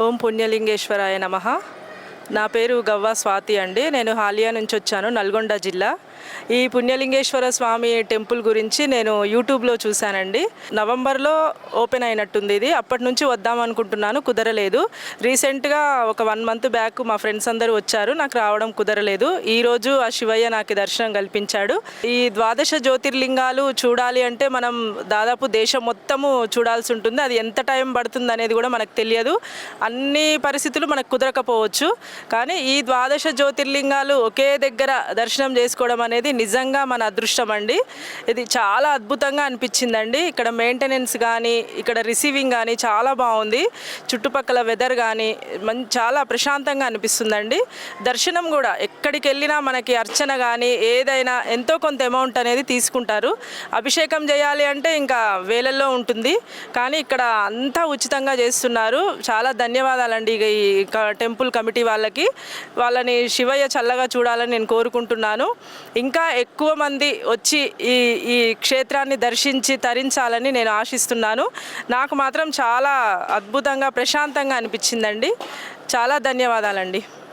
ఓం పుణ్యలింగేశ్వరాయ నమః. నా పేరు గవ్వ స్వాతి అండి. నేను హాలియా నుంచి వచ్చాను, నల్గొండ జిల్లా. ఈ పుణ్యలింగేశ్వర స్వామి టెంపుల్ గురించి నేను యూట్యూబ్లో చూశానండి. నవంబర్లో ఓపెన్ అయినట్టుంది ఇది. అప్పటి నుంచి వద్దాం అనుకుంటున్నాను, కుదరలేదు. రీసెంట్గా ఒక 1 మంత్ బ్యాక్ మా ఫ్రెండ్స్ అందరూ వచ్చారు, నాకు రావడం కుదరలేదు. ఈరోజు ఆ శివయ్య నాకు దర్శనం కల్పించాడు. ఈ 12 జ్యోతిర్లింగాలు చూడాలి అంటే మనం దాదాపు దేశం మొత్తము చూడాల్సి ఉంటుంది. అది ఎంత టైం పడుతుంది అనేది కూడా మనకు తెలియదు. అన్ని పరిస్థితులు మనకు కుదరకపోవచ్చు. కానీ ఈ 12 జ్యోతిర్లింగాలు ఒకే దగ్గర దర్శనం చేసుకోవడం అనేది నిజంగా మన అదృష్టం అండి. ఇది చాలా అద్భుతంగా అనిపించిందండి. ఇక్కడ మెయింటెనెన్స్ కానీ, ఇక్కడ రిసీవింగ్ కానీ చాలా బాగుంది. చుట్టుపక్కల వెదర్ కానీ చాలా ప్రశాంతంగా అనిపిస్తుందండి. దర్శనం కూడా ఎక్కడికి వెళ్ళినా మనకి అర్చన కానీ ఏదైనా ఎంతో కొంత అమౌంట్ అనేది తీసుకుంటారు. అభిషేకం చేయాలి అంటే ఇంకా వేలల్లో ఉంటుంది, కానీ ఇక్కడ అంతా ఉచితంగా చేస్తున్నారు. చాలా ధన్యవాదాలండి ఈ టెంపుల్ కమిటీ వాళ్ళని శివయ్య చల్లగా చూడాలని నేను కోరుకుంటున్నాను. ఇంకా ఎక్కువ మంది వచ్చి ఈ క్షేత్రాన్ని దర్శించి తరించాలని నేను ఆశిస్తున్నాను. నాకు మాత్రం చాలా అద్భుతంగా ప్రశాంతంగా అనిపించిందండి. చాలా ధన్యవాదాలండి.